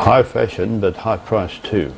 High fashion, but high price too.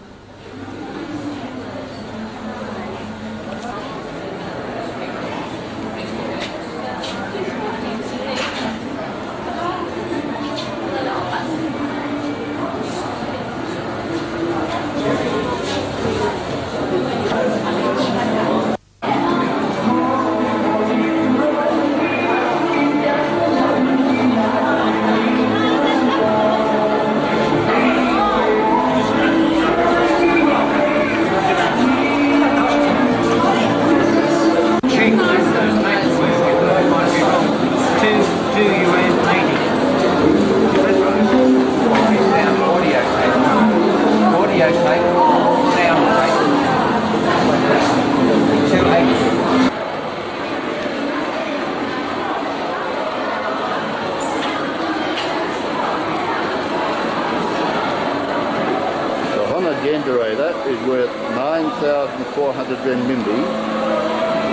Generator is worth 9,400 renminbi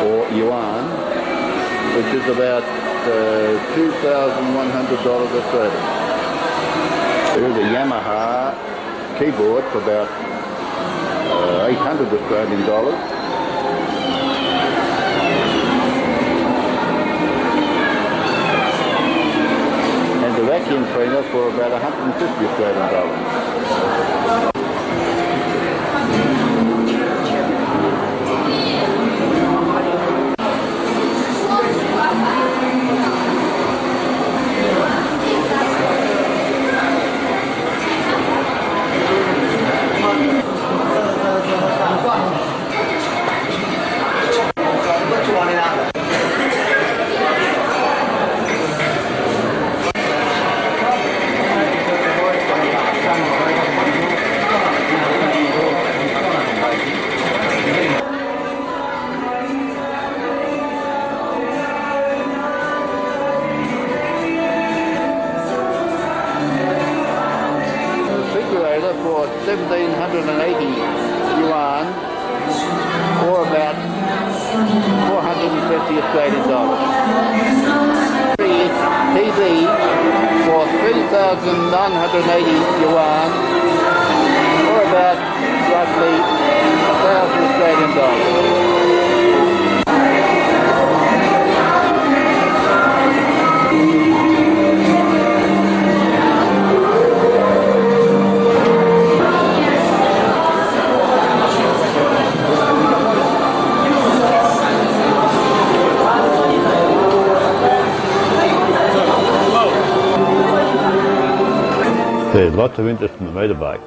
or yuan, which is about $2,100 Australian. There's a Yamaha keyboard for about 800 Australian dollars. And the vacuum cleaner for about 150 Australian dollars. For 1,780 yuan, or about 450 Australian dollars. TV for 3,980 yuan, or about roughly 1,000 Australian dollars. There's lots of interest in the motorbike.